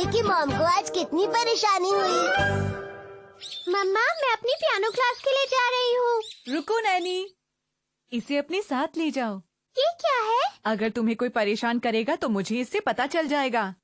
कि मॉम को आज कितनी परेशानी हुई। मम्मा, मैं अपनी पियानो क्लास के लिए जा रही हूँ। रुको नैनी, इसे अपने साथ ले जाओ। ये क्या है? अगर तुम्हें कोई परेशान करेगा तो मुझे इससे पता चल जाएगा।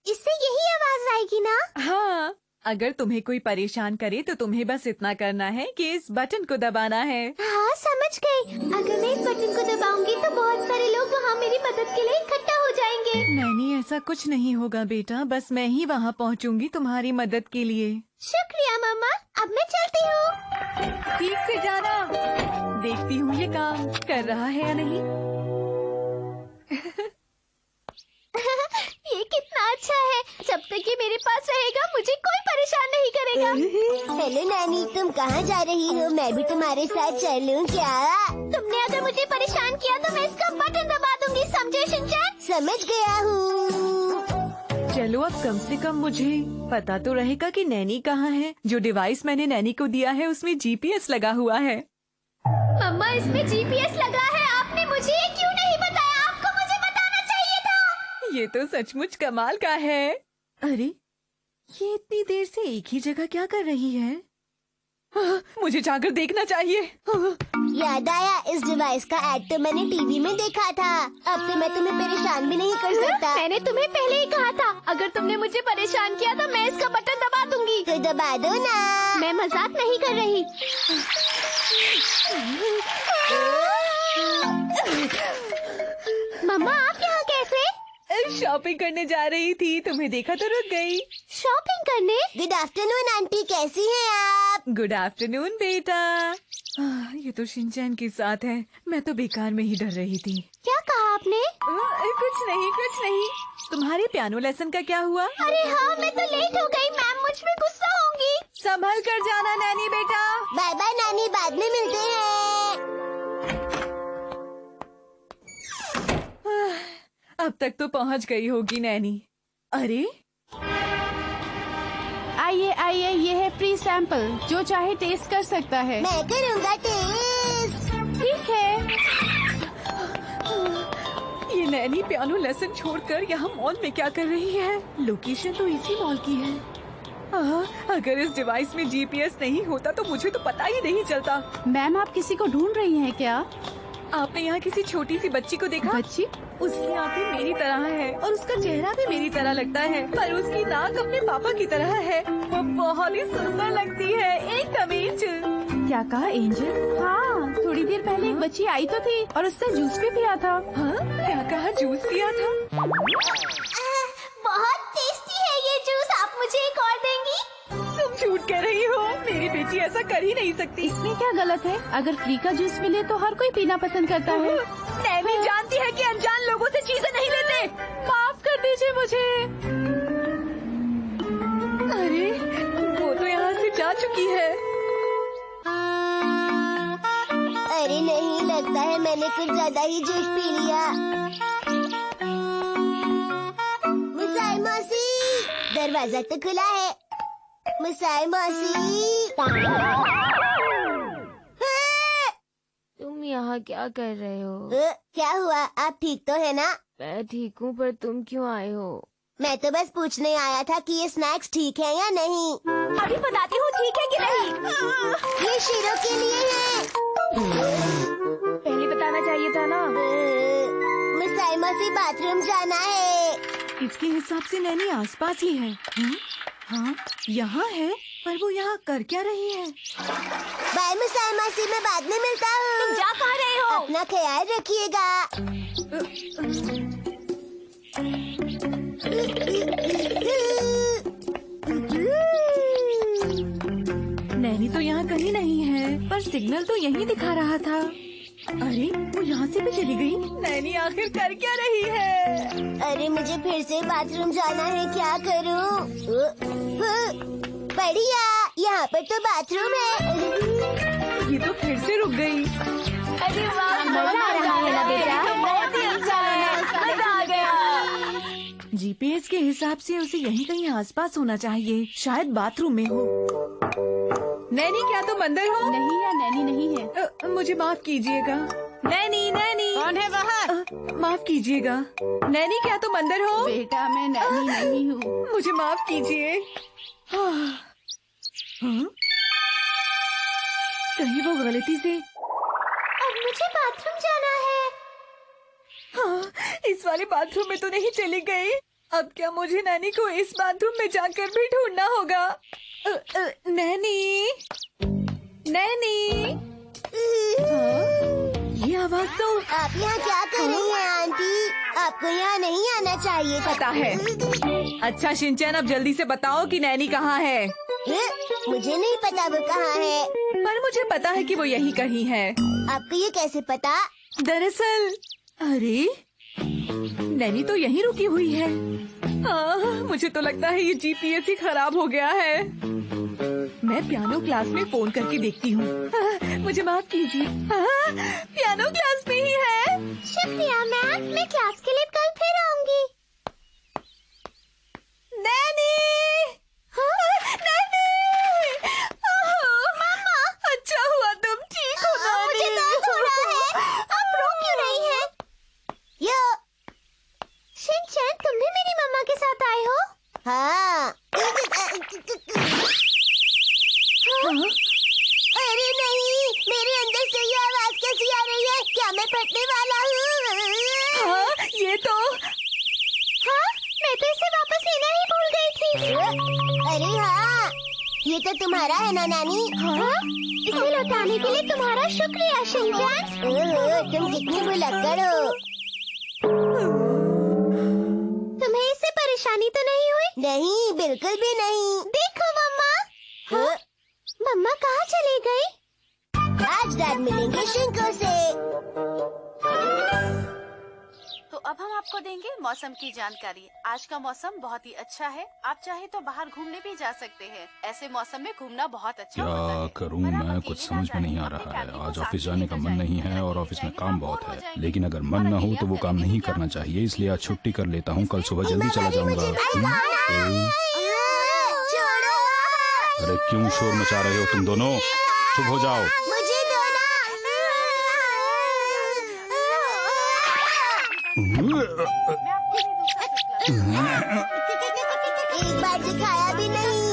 इससे यही आवाज आएगी ना? हाँ, अगर तुम्हें कोई परेशान करे तो तुम्हें बस इतना करना है कि इस बटन को दबाना है। हाँ, समझ गई। अगर मैं इस बटन को दबाऊंगी तो बहुत सारे लोग वहाँ मेरी मदद के लिए इकट्ठा हो जाएंगे। नैनी, ऐसा कुछ नहीं होगा बेटा, बस मैं ही वहाँ पहुँचूंगी तुम्हारी मदद के लिए। शुक्रिया मम्मा, अब मैं चलती हूँ। ठीक से जाना। देखती हूँ ये काम कर रहा है या नहीं। ये कितना अच्छा है। जब तक ये मेरे पास रहेगा मुझे कोई परेशान नहीं करेगा। हेलो नानी, तुम कहाँ जा रही हो? मैं भी तुम्हारे साथ चलूं क्या? तुमने अगर मुझे परेशान किया तो मैं इसका बटन दबा दूंगी, समझे शिनचैन? समझ गया हूँ। चलो, अब कम से कम मुझे पता तो रहेगा कि नैनी कहाँ है। जो डिवाइस मैंने नैनी को दिया है उसमें जीपीएस लगा हुआ है। मम्मा, इसमें जीपीएस लगा है। आपने मुझे ये क्यों नहीं बताया? आपको मुझे बताना चाहिए था। ये तो सचमुच कमाल का है। अरे, ये इतनी देर से एक ही जगह क्या कर रही है? मुझे जाकर देखना चाहिए। याद आया, इस डिवाइस का ऐड तो मैंने टीवी में देखा था। अब तो मैं तुम्हें परेशान भी नहीं कर सकता। मैंने तुम्हें पहले ही कहा था, अगर तुमने मुझे परेशान किया तो मैं इसका बटन दबा दूंगी। तो दबा दो ना। मैं मजाक नहीं कर रही। मम्मा, आप यहाँ कैसे? शॉपिंग करने जा रही थी, तुम्हें देखा तो रुक गई। शॉपिंग करने? गुड आफ्टरनून आंटी, कैसी हैं आप? गुड आफ्टरनून बेटा। ये तो शिनचैन के साथ है। मैं तो बेकार में ही डर रही थी। क्या कहा आपने? कुछ नहीं, कुछ नहीं। तुम्हारे पियानो लेसन का क्या हुआ? अरे हाँ, मैं तो लेट हो गई। मैम मुझ पे गुस्सा होंगी। संभल कर जाना नैनी बेटा। बाय बाय नानी, बाद में मिलते हैं। अब तक तो पहुंच गई होगी नैनी। अरे, आइए आइए, ये है प्री सैंपल, जो चाहे टेस्ट कर सकता है। मैं करूँगा टेस्ट। ठीक है। ये नैनी पियानो लेसन छोड़कर यहाँ मॉल में क्या कर रही है? लोकेशन तो इसी मॉल की है। अगर इस डिवाइस में जीपीएस नहीं होता तो मुझे तो पता ही नहीं चलता। मैम, आप किसी को ढूंढ रही हैं क्या? आपने यहाँ किसी छोटी सी बच्ची को देखा? बच्ची? उसकी आंखें मेरी तरह है और उसका चेहरा भी मेरी तरह लगता है, पर उसकी नाक अपने पापा की तरह है। वो बहुत ही सुंदर लगती है, एकदम एंजल। क्या कहा, एंजल? हाँ, थोड़ी देर पहले एक बच्ची आई तो थी और उससे जूस भी पिया था। हाँ, क्या कहा? जूस पिया था? बहुत टेस्टी है ये जूस। आप मुझे एक और देंगी? तुम झूठ कह रही हो। मेरी बेटी ऐसा कर ही नहीं सकती। इसमें क्या गलत है? अगर फ्री का जूस मिले तो हर कोई पीना पसंद करता है। नैनी जानती है कि अनजान लोगों से चीजें नहीं लेते। माफ कर दीजिए मुझे। अरे, वो तो यहाँ से जा चुकी है। अरे नहीं, लगता है मैंने कुछ ज्यादा ही जूस पी लिया। मुसाई मौसी, दरवाजा तो खुला है। मुसाई मौसी, तुम यहाँ क्या कर रहे हो? क्या हुआ? आप ठीक तो है ना? मैं ठीक हूँ, पर तुम क्यों आए हो? मैं तो बस पूछने आया था कि ये स्नैक्स ठीक है या नहीं। अभी बताती हूँ ठीक है कि नहीं। ये शीरो के लिए है। पहले बताना चाहिए था ना। मुसाई मौसी, बाथरूम जाना है। इसके हिसाब से नैनी आसपास ही है। हाँ, यहाँ है, पर वो यहाँ कर क्या रही है? बाय मुसाई मौसी, मैं बाद में मिलता हूँ। तुम जा कहाँ रहे हो? अपना ख्याल रखिएगा। नैनी तो यहाँ कहीं नहीं है, पर सिग्नल तो यहीं दिखा रहा था। अरे, वो यहाँ से भी चली गई। नैनी आखिर कर क्या रही है? अरे, मुझे फिर से बाथरूम जाना है, क्या करूँ? बढ़िया, यहाँ पर तो बाथरूम है। ये तो फिर से रुक गई। अरे वाह, मजा आ रहा है ना बेटा? बहुत ही अच्छा है, मजा आ गया। जीपीएस के हिसाब से उसे यहीं कहीं आसपास होना चाहिए, शायद बाथरूम में हो। नैनी, क्या तुम अंदर हो? नहीं, या नैनी नहीं है। मुझे माफ कीजिएगा। नैनी नैनी। कौन है बाहर? माफ कीजिएगा नैनी, क्या तुम अंदर हो? बेटा मैं नैनी नहीं हूँ। मुझे माफ कीजिए। हाँ? कहीं वो गलती से। अब मुझे बाथरूम जाना है। हाँ, इस वाले बाथरूम में तो नहीं चली गई। अब क्या मुझे नैनी को इस बाथरूम में जाकर भी ढूंढना होगा? नैनी नैनी। हाँ? ये आवाज तो आप यहाँ क्या कर रही हैं आंटी? आपको यहाँ नहीं आना चाहिए था। पता है। अच्छा शिनचैन, अब जल्दी से बताओ कि नैनी कहाँ है। मुझे नहीं पता वो कहाँ है। पर मुझे पता है कि वो यहीं कहीं है। आपको ये कैसे पता? दरअसल अरे नैनी तो यहीं रुकी हुई है। मुझे तो लगता है ये जीपीएस ही खराब हो गया है। मैं पियानो क्लास में फोन करके देखती हूँ। मुझे माफ कीजिए। पियानो क्लास में ही है। शुक्रिया मैम, मैं क्लास के लिए कल फिर आऊंगी। नैनी नैनी। मामा, अच्छा हुआ तुम ठीक हो। मुझे दर्द हो रहा है। आप रो क्यों रही हैं? यो शिनचैन, तुम भी मेरी मम्मा के साथ आए हो? हाँ। अरे नहीं, मेरे अंदर से ये आवाज कैसी आ रही है? क्या मैं फटने वाला हूँ? ये तो हाँ, मैं तो इसे वापस लेना ही भूल गई थी। अरे हाँ, ये तो तुम्हारा है ना नानी? हाँ, इसे लौटाने के लिए तुम्हारा शुक्रिया शिनचैन। तुम कितनी भुलक्कड़ हो। तुम्हें इससे परेशानी तो नहीं हुई? नहीं, बिल्कुल भी नहीं। देखो मम्मा। मम्मा कहाँ चली गई? आज रात मिलेंगे शिंको से। तो अब हम आपको देंगे मौसम की जानकारी। आज का मौसम बहुत ही अच्छा है। आप चाहे तो बाहर घूमने भी जा सकते हैं। ऐसे मौसम में घूमना बहुत अच्छा होता है। क्या करूं मैं, कुछ समझ में नहीं आ रहा है। आज ऑफिस जाने का मन नहीं है और ऑफिस में काम बहुत है। लेकिन अगर मन न हो तो वो काम नहीं करना चाहिए, इसलिए आज छुट्टी कर लेता हूँ। कल सुबह जल्दी चला जाऊंगा। अरे क्यों शोर मचा रहे हो तुम दोनों? चुप हो जाओ। मुझे दो ना। एक बार दिखाया भी नहीं।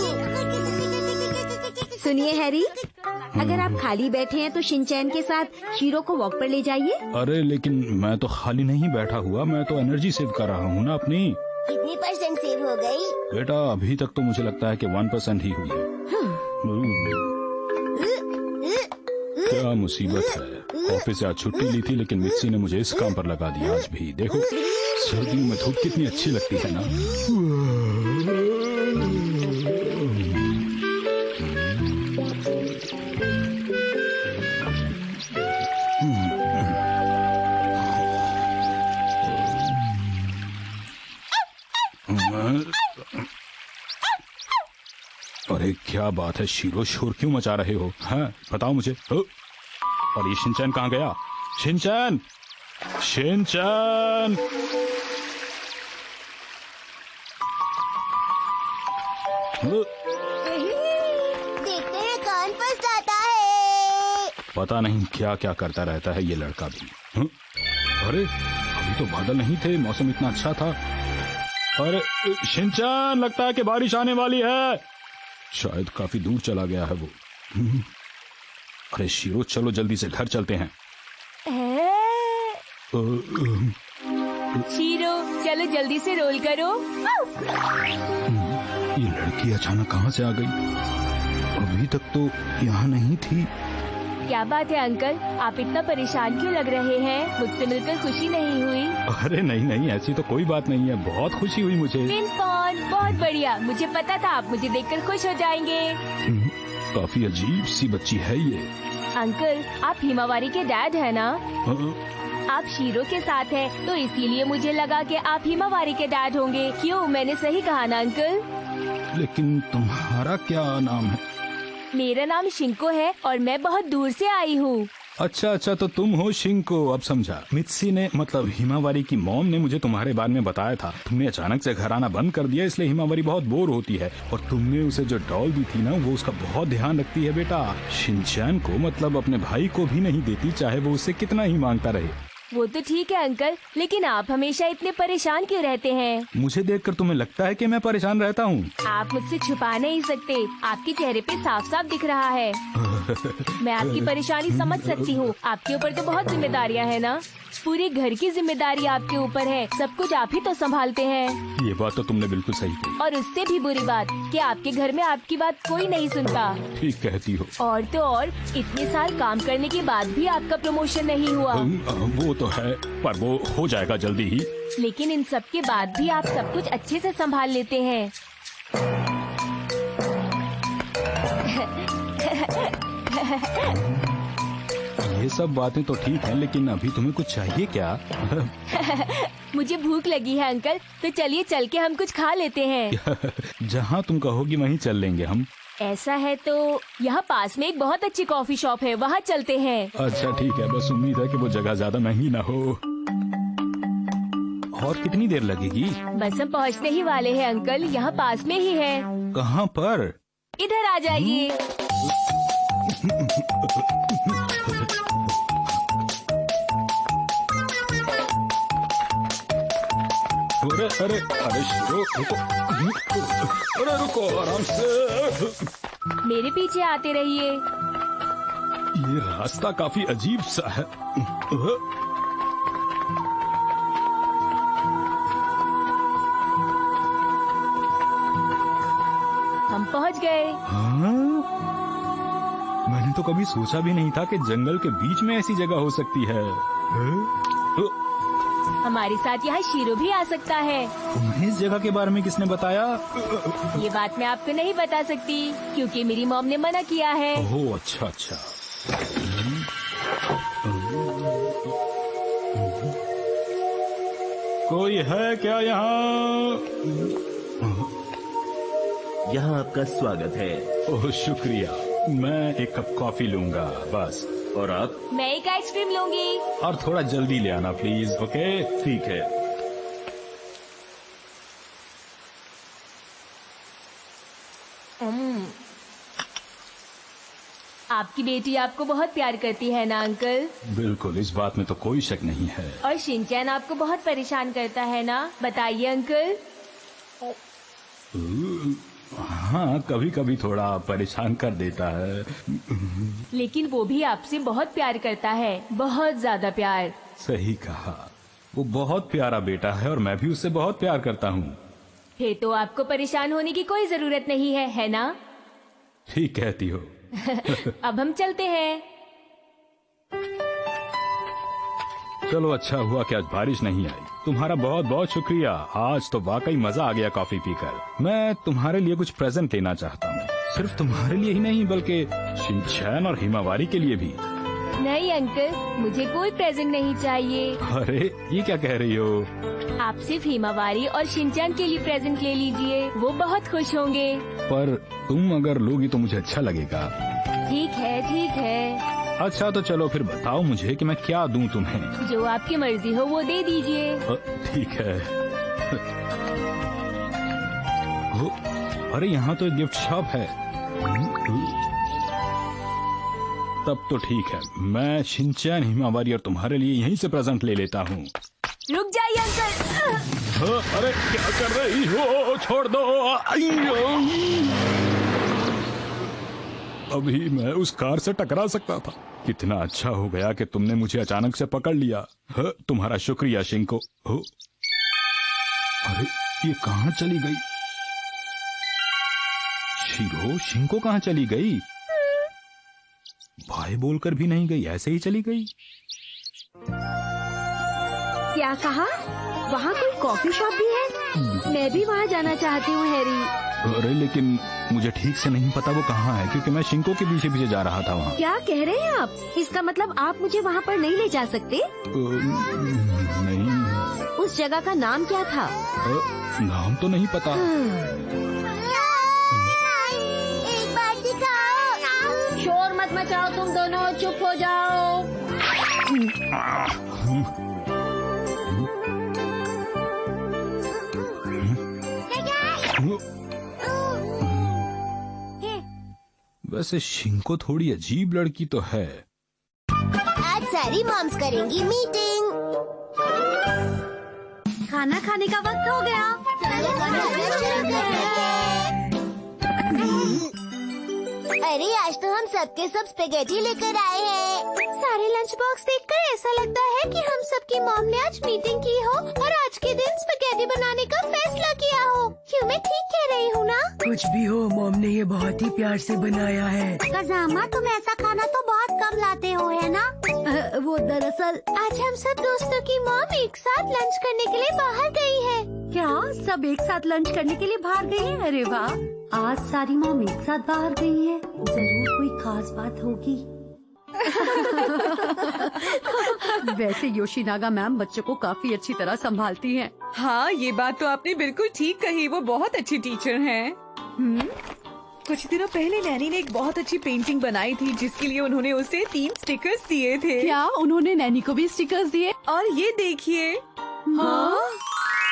सुनिए हैरी, अगर आप खाली बैठे हैं तो शिनचैन के साथ शीरो को वॉक पर ले जाइए। अरे लेकिन मैं तो खाली नहीं बैठा हुआ, मैं तो एनर्जी सेव कर रहा हूँ ना अपनी। कितनी % सेव हो गई? बेटा अभी तक तो मुझे लगता है कि 1% ही हुई है। क्या मुसीबत है। ऑफिस से आज छुट्टी ली थी लेकिन मिक्सी ने मुझे इस काम पर लगा दिया। आज भी देखो, सर्दियों में धूप कितनी अच्छी लगती है ना। अरे क्या बात है शीरो, शोर क्यों मचा रहे हो? हैं बताओ मुझे। और ये शिनचैन कहाँ गया? Shinchan, Shinchan. देखते हैं कौन फर्स्ट आता है। पता नहीं क्या क्या करता रहता है ये लड़का भी। अरे अभी तो बादल नहीं थे, मौसम इतना अच्छा था। अरे शिनचैन, लगता है कि बारिश आने वाली है। शायद काफी दूर चला गया है वो। अरे शीरो, चलो जल्दी से घर चलते हैं। शीरो, चलो जल्दी से रोल करो। ये लड़की अचानक कहाँ से आ गई? अभी तक तो यहाँ नहीं थी। क्या बात है अंकल, आप इतना परेशान क्यों लग रहे हैं? मुझसे मिलकर खुशी नहीं हुई? अरे नहीं नहीं, ऐसी तो कोई बात नहीं है, बहुत खुशी हुई मुझे। पिन-पॉन, बहुत बढ़िया। मुझे पता था आप मुझे देखकर खुश हो जाएंगे। काफी अजीब सी बच्ची है ये। अंकल, आप हिमावारी के डैड है ना? आप शीरो के साथ हैं, तो इसीलिए मुझे लगा कि आप हिमावारी के डैड होंगे। क्यों, मैंने सही कहा ना अंकल? लेकिन तुम्हारा क्या नाम है? मेरा नाम शिंको है और मैं बहुत दूर से आई हूँ। अच्छा अच्छा, तो तुम हो शिंको, अब समझा। मित्सी ने मतलब हिमावारी की मॉम ने मुझे तुम्हारे बारे में बताया था। तुमने अचानक से घर आना बंद कर दिया, इसलिए हिमावारी बहुत बोर होती है। और तुमने उसे जो डॉल दी थी ना, वो उसका बहुत ध्यान रखती है बेटा। शिनचैन को मतलब अपने भाई को भी नहीं देती, चाहे वो उससे कितना ही मांगता रहे। वो तो ठीक है अंकल, लेकिन आप हमेशा इतने परेशान क्यों रहते हैं? मुझे देखकर तुम्हें लगता है कि मैं परेशान रहता हूँ? आप मुझसे छुपा नहीं सकते, आपके चेहरे पे साफ साफ दिख रहा है। मैं आपकी परेशानी समझ सकती हूँ। आपके ऊपर तो बहुत जिम्मेदारियाँ है ना, पूरे घर की जिम्मेदारी आपके ऊपर है, सब कुछ आप ही तो संभालते हैं। ये बात तो तुमने बिल्कुल सही कही। और उससे भी बुरी बात कि आपके घर में आपकी बात कोई नहीं सुनता। ठीक कहती हो। और तो और इतने साल काम करने के बाद भी आपका प्रमोशन नहीं हुआ। वो तो है, पर वो हो जाएगा जल्दी ही। लेकिन इन सब के बाद भी आप सब कुछ अच्छे से संभाल लेते हैं। ये सब बातें तो ठीक है, लेकिन अभी तुम्हें कुछ चाहिए क्या? मुझे भूख लगी है अंकल, तो चलिए चल के हम कुछ खा लेते हैं। जहाँ तुम कहोगी वहीं चल लेंगे हम। ऐसा है तो यहाँ पास में एक बहुत अच्छी कॉफी शॉप है, वहाँ चलते हैं। अच्छा ठीक है, बस उम्मीद है कि वो जगह ज्यादा महंगी ना हो। और कितनी देर लगेगी? बस हम पहुँचने ही वाले हैं अंकल, यहाँ पास में ही है। कहाँ पर? इधर आ जाइए। अरे अरे अरे रुको, अरे रुको आराम से। मेरे पीछे आते रहिए। ये रास्ता काफी अजीब सा है। हम पहुंच गए। हाँ? मैंने तो कभी सोचा भी नहीं था कि जंगल के बीच में ऐसी जगह हो सकती है। हमारे साथ यहाँ शीरो भी आ सकता है। तुम्हें इस जगह के बारे में किसने बताया? ये बात मैं आपको नहीं बता सकती, क्योंकि मेरी मॉम ने मना किया है। ओह अच्छा अच्छा। कोई है क्या यहाँ? यहाँ आपका स्वागत है। ओह शुक्रिया, मैं एक कप कॉफी लूंगा बस। और आप? मैं एक आइसक्रीम लूंगी। और थोड़ा जल्दी ले आना प्लीज। ओके ठीक है। आपकी बेटी आपको बहुत प्यार करती है ना अंकल? बिल्कुल, इस बात में तो कोई शक नहीं है। और शिनचैन आपको बहुत परेशान करता है ना, बताइए अंकल। हाँ, कभी कभी थोड़ा परेशान कर देता है। लेकिन वो भी आपसे बहुत प्यार करता है, बहुत ज्यादा प्यार। सही कहा, वो बहुत प्यारा बेटा है और मैं भी उससे बहुत प्यार करता हूँ। फिर तो आपको परेशान होने की कोई जरूरत नहीं है ना? ठीक कहती हो। अब हम चलते हैं। चलो अच्छा हुआ कि आज बारिश नहीं आई। तुम्हारा बहुत बहुत शुक्रिया, आज तो वाकई मजा आ गया कॉफी पीकर। मैं तुम्हारे लिए कुछ प्रेजेंट लेना चाहता हूँ, सिर्फ तुम्हारे लिए ही नहीं बल्कि शिनचैन और हिमावारी के लिए भी। नहीं अंकल, मुझे कोई प्रेजेंट नहीं चाहिए। अरे ये क्या कह रही हो? आप सिर्फ हिमावारी और शिनचैन के लिए प्रेजेंट ले लीजिए, वो बहुत खुश होंगे। पर तुम अगर लोगी तो मुझे अच्छा लगेगा। ठीक है ठीक है। अच्छा तो चलो फिर बताओ मुझे कि मैं क्या दूं तुम्हें। जो आपकी मर्जी हो वो दे दीजिए। ठीक है। अरे यहाँ तो एक गिफ्ट शॉप है। तब तो ठीक है, मैं शिनचैन, हिमावारी और तुम्हारे लिए यहीं से प्रेजेंट ले लेता हूँ। रुक जाइए अंकल। अरे क्या कर रही हो? छोड़ दो। अभी मैं उस कार से टकरा सकता था। कितना अच्छा हो गया कि तुमने मुझे अचानक से पकड़ लिया। तुम्हारा शुक्रिया शिंको। अरे ये कहाँ चली गई? शीरो, शिंको कहाँ चली गई? भाई बोलकर भी नहीं गई, ऐसे ही चली गई। क्या कहा? वहाँ कोई कॉफी शॉप भी है? मैं भी वहाँ जाना चाहती हूँ हैरी। अरे लेकिन मुझे ठीक से नहीं पता वो कहाँ है, क्योंकि मैं शिंको के पीछे पीछे जा रहा था वहाँ। क्या कह रहे हैं आप? इसका मतलब आप मुझे वहाँ पर नहीं ले जा सकते? नहीं। उस जगह का नाम क्या था? नाम तो नहीं पता। एक बार दिखाओ। शोर मत मचाओ, तुम दोनों चुप हो जाओ। वैसे शिंको थोड़ी अजीब लड़की तो है। आज सारी मॉम्स करेंगी मीटिंग। खाना खाने का वक्त हो गया। अरे आज तो हम सबके सब स्पेगेटी लेकर आए हैं। सारे लंच बॉक्स देखकर ऐसा लगता है कि हम सबकी मॉम ने आज मीटिंग की हो और आज के दिन स्पेगेटी बनाने का फैसला किया हो। क्यों मैं ठीक कह रही हूँ ना? कुछ भी हो, मॉम ने ये बहुत ही प्यार से बनाया है। कज़ामा, तुम ऐसा खाना तो बहुत कम लाते हो, है ना? वो दरअसल आज हम सब दोस्तों की मॉम एक साथ लंच करने के लिए बाहर गई है। क्या सब एक साथ लंच करने के लिए बाहर गई है? अरे वाह, आज सारी मॉम एक साथ बाहर गई है। जरूर कोई खास बात होगी। वैसे योशिनागा मैम बच्चों को काफी अच्छी तरह संभालती हैं। हाँ, ये बात तो आपने बिल्कुल ठीक कही। वो बहुत अच्छी टीचर हैं। कुछ दिनों पहले नैनी ने एक बहुत अच्छी पेंटिंग बनाई थी जिसके लिए उन्होंने उसे 3 स्टिकर्स दिए थे। क्या उन्होंने नैनी को भी स्टिकर्स दिए? और ये देखिए, हाँ,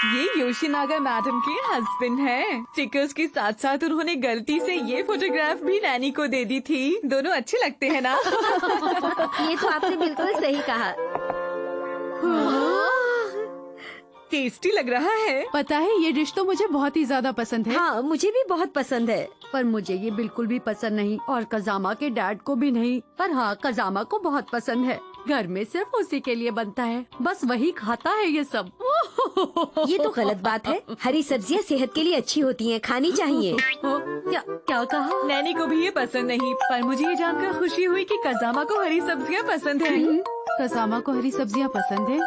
ये योशिनागा मैडम के हस्बैंड हैं। स्टिकर्स के साथ साथ उन्होंने गलती से ये फोटोग्राफ भी नैनी को दे दी थी। दोनों अच्छे लगते हैं ना? ये तो आपने बिल्कुल सही कहा। टेस्टी लग रहा है। पता है, ये डिश तो मुझे बहुत ही ज्यादा पसंद है। हाँ, मुझे भी बहुत पसंद है, पर मुझे ये बिल्कुल भी पसंद नहीं और कज़ामा के डैड को भी नहीं। पर हाँ, कज़ामा को बहुत पसंद है। घर में सिर्फ उसी के लिए बनता है, बस वही खाता है ये सब। ये तो गलत बात है। हरी सब्जियां सेहत के लिए अच्छी होती हैं, खानी चाहिए। क्या कहा? नैनी को भी ये पसंद नहीं, पर मुझे ये जानकर खुशी हुई कि कज़ामा को हरी सब्जियां पसंद है। कज़ामा को हरी सब्जियां पसंद है।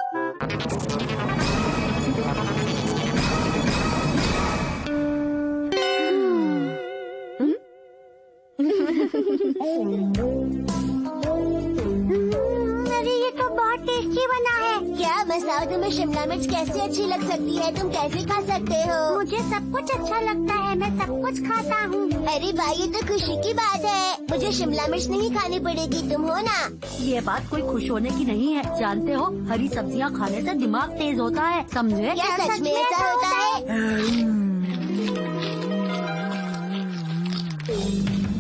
अरे ये तो बहुत टेस्टी बना है। क्या मसाओ, तुम्हें शिमला मिर्च कैसे अच्छी लग सकती है? तुम कैसे खा सकते हो? मुझे सब कुछ अच्छा लगता है, मैं सब कुछ खाता हूँ। अरे भाई, ये तो खुशी की बात है। मुझे शिमला मिर्च नहीं खानी पड़ेगी, तुम हो ना? ये बात कोई खुश होने की नहीं है। जानते हो, हरी सब्जियां खाने से दिमाग तेज होता है, समझे? क्या सच में ऐसा होता है?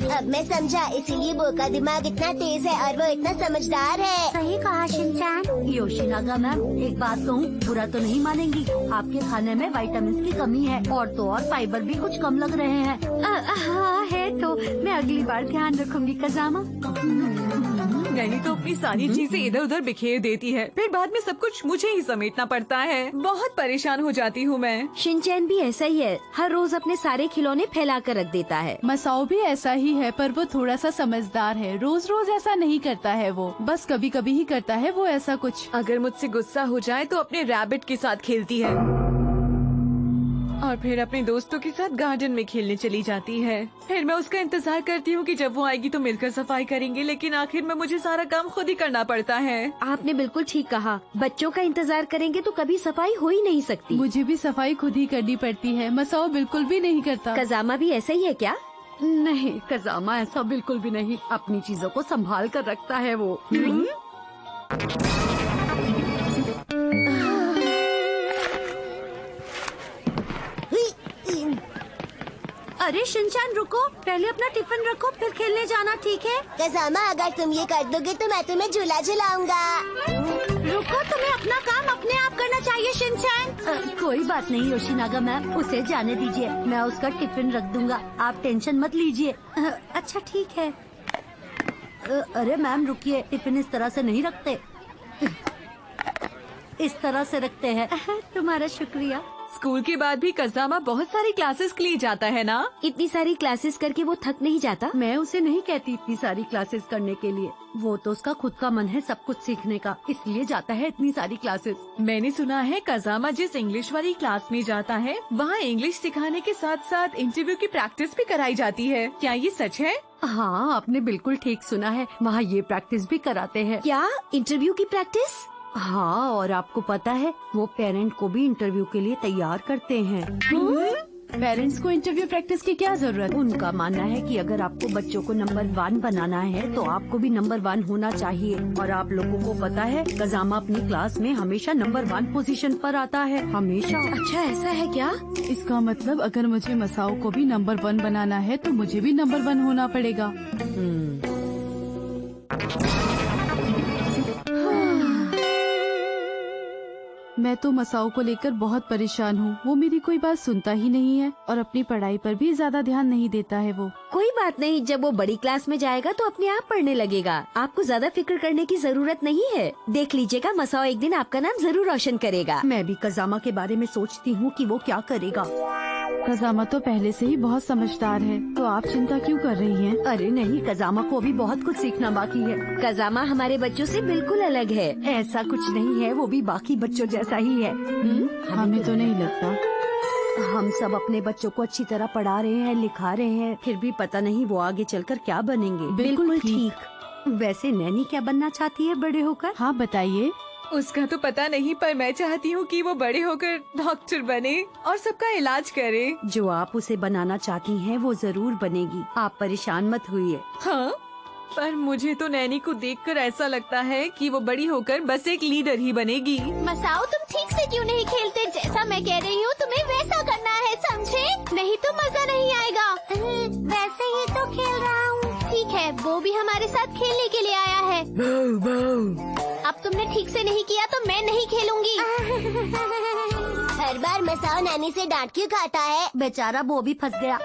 अब मैं समझा, इसीलिए वो का दिमाग इतना तेज है और वो इतना समझदार है। सही कहा शिनचैन। योशिनागा मैम, एक बात कहूँ, बुरा तो नहीं मानेंगी। आपके खाने में विटामिन की कमी है और तो और फाइबर भी कुछ कम लग रहे हैं। हाँ है तो, मैं अगली बार ध्यान रखूंगी कज़ामा। नैनी तो अपनी सारी चीजें इधर उधर बिखेर देती है, फिर बाद में सब कुछ मुझे ही समेटना पड़ता है। बहुत परेशान हो जाती हूँ मैं। शिनचैन भी ऐसा ही है, हर रोज अपने सारे खिलौने फैला कर रख देता है। मसाओ भी ऐसा ही है, पर वो थोड़ा सा समझदार है। रोज रोज ऐसा नहीं करता है वो, बस कभी कभी ही करता है वो ऐसा कुछ। अगर मुझसे गुस्सा हो जाए तो अपने रैबिट के साथ खेलती है और फिर अपने दोस्तों के साथ गार्डन में खेलने चली जाती है। फिर मैं उसका इंतजार करती हूँ कि जब वो आएगी तो मिलकर सफाई करेंगे, लेकिन आखिर में मुझे सारा काम खुद ही करना पड़ता है। आपने बिल्कुल ठीक कहा, बच्चों का इंतजार करेंगे तो कभी सफाई हो ही नहीं सकती। मुझे भी सफाई खुद ही करनी पड़ती है, मसाओ बिल्कुल भी नहीं करता। कज़ामा भी ऐसा ही है क्या? नहीं, कज़ामा ऐसा बिल्कुल भी नहीं। अपनी चीजों को संभाल कर रखता है वो। अरे शिनचैन, रुको, पहले अपना टिफिन रखो, फिर खेलने जाना, ठीक है? कज़ामा, अगर तुम ये कर दोगे तो मैं तुम्हें झूला झुलाऊंगा। रुको, तुम्हें अपना काम अपने आप करना चाहिए शिनचैन। कोई बात नहीं योशिनागा मैम, उसे जाने दीजिए, मैं उसका टिफिन रख दूंगा, आप टेंशन मत लीजिए। अच्छा ठीक है। अरे मैम रुकिए, टिफिन इस तरह से नहीं रखते, इस तरह से रखते हैं। तुम्हारा शुक्रिया। स्कूल के बाद भी कज़ामा बहुत सारी क्लासेस के लिए जाता है ना? इतनी सारी क्लासेस करके वो थक नहीं जाता? मैं उसे नहीं कहती इतनी सारी क्लासेस करने के लिए, वो तो उसका खुद का मन है सब कुछ सीखने का, इसलिए जाता है इतनी सारी क्लासेस। मैंने सुना है कज़ामा जिस इंग्लिश वाली क्लास में जाता है वहाँ इंग्लिश सिखाने के साथ साथ इंटरव्यू की प्रैक्टिस भी कराई जाती है। क्या ये सच है? हाँ, आपने बिल्कुल ठीक सुना है, वहाँ ये प्रैक्टिस भी कराते हैं। क्या इंटरव्यू की प्रैक्टिस? हाँ, और आपको पता है वो पेरेंट को भी इंटरव्यू के लिए तैयार करते हैं। पेरेंट्स को इंटरव्यू प्रैक्टिस की क्या जरूरत? उनका मानना है कि अगर आपको बच्चों को नंबर 1 बनाना है तो आपको भी नंबर 1 होना चाहिए। और आप लोगों को पता है कजामा अपनी क्लास में हमेशा नंबर 1 पोजीशन पर आता है, हमेशा। अच्छा ऐसा है क्या? इसका मतलब अगर मुझे मसाओ को भी नंबर 1 बनाना है तो मुझे भी नंबर 1 होना पड़ेगा। मैं तो मसाओ को लेकर बहुत परेशान हूँ। वो मेरी कोई बात सुनता ही नहीं है और अपनी पढ़ाई पर भी ज्यादा ध्यान नहीं देता है। वो कोई बात नहीं, जब वो बड़ी क्लास में जाएगा तो अपने आप पढ़ने लगेगा। आपको ज्यादा फिक्र करने की जरूरत नहीं है। देख लीजिएगा, मसाओ एक दिन आपका नाम जरूर रोशन करेगा। मैं भी कजामा के बारे में सोचती हूँ कि वो क्या करेगा। कजामा तो पहले से ही बहुत समझदार है, तो आप चिंता क्यों कर रही हैं? अरे नहीं, कजामा को अभी बहुत कुछ सीखना बाकी है। कजामा हमारे बच्चों से बिल्कुल अलग है। ऐसा कुछ नहीं है, वो भी बाकी बच्चों जैसा ही है। हमें तो नहीं लगता। हम सब अपने बच्चों को अच्छी तरह पढ़ा रहे हैं, लिखा रहे हैं, फिर भी पता नहीं वो आगे चलकर क्या बनेंगे। बिल्कुल ठीक। वैसे नैनी क्या बनना चाहती है बड़े होकर? हाँ बताइए। उसका तो पता नहीं, पर मैं चाहती हूँ कि वो बड़े होकर डॉक्टर बने और सबका इलाज करे। जो आप उसे बनाना चाहती हैं वो जरूर बनेगी, आप परेशान मत होइए। हाँ, पर मुझे तो नैनी को देखकर ऐसा लगता है कि वो बड़ी होकर बस एक लीडर ही बनेगी। मसाओ, तुम ठीक से क्यों नहीं खेलते? जैसा मैं कह रही हूँ तुम्हें वैसा करना है, समझे? नहीं तो मजा नहीं आएगा। वैसे ही तो खेल रहा हूँ। ठीक है, वो भी हमारे साथ खेलने के लिए आया है। अब तुमने ठीक से नहीं किया तो मैं नहीं खेलूंगी। हर बार मसाओ नानी से डांट क्यों खाता है? बेचारा वो भी फंस गया।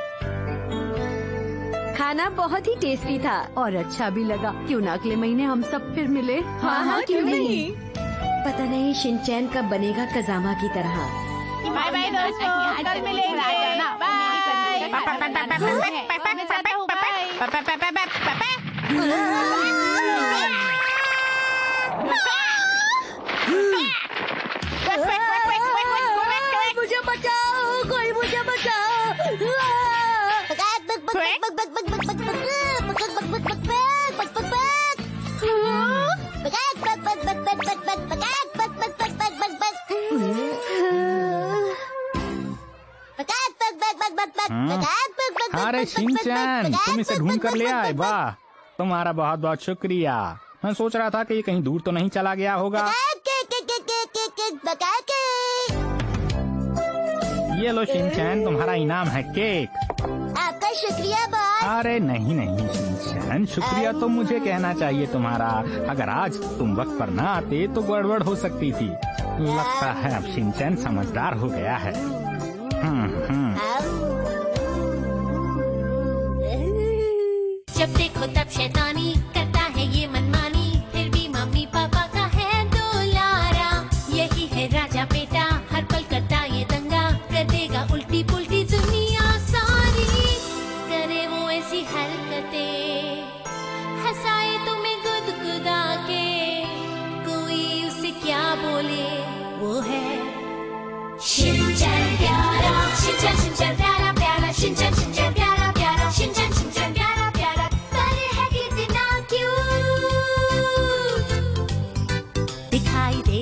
खाना बहुत ही टेस्टी था और अच्छा भी लगा। क्यों ना अगले महीने हम सब फिर मिले? हाँ, क्यों नहीं? पता नहीं शिनचैन कब बनेगा कजामा की तरह। बाय बाय दोस्तों, कल मिलेंगे। मुझे बचाओ, कोई मुझे बचाओ। अरे शिनचैन, तुम इसे ढूंढ कर ले आए। वाह, तुम्हारा बहुत बहुत शुक्रिया। मैं सोच रहा था कि ये कहीं दूर तो नहीं चला गया होगा। ये लो शिनचैन, तुम्हारा इनाम है केक। आपका शुक्रिया बॉस। अरे नहीं नहीं शिनचैन, शुक्रिया तो मुझे कहना चाहिए तुम्हारा। अगर आज तुम वक्त पर ना आते तो गड़बड़ हो सकती थी। लगता है अब शिनचैन समझदार हो गया है। जब देखो तब शैतानी करता है ये मनमानी, फिर भी मम्मी पापा का है दुलारा। यही है राजा बेटा, हर पल करता ये दंगा, कर देगा उल्टी पुल्टी दुनिया सारी। करे वो ऐसी हरकतें, हंसाए तुम्हें गुदगुदा के, कोई उसे क्या बोले वो है शिनचैन प्यारा। शिनचैन शिनचैन प्यारा प्यारा, शिनचैन शिनचैन प्यारा प्यारा, शिनचैन शिनचैन प्यारा प्यारा। पर है कितना क्यूट, दिखाई दे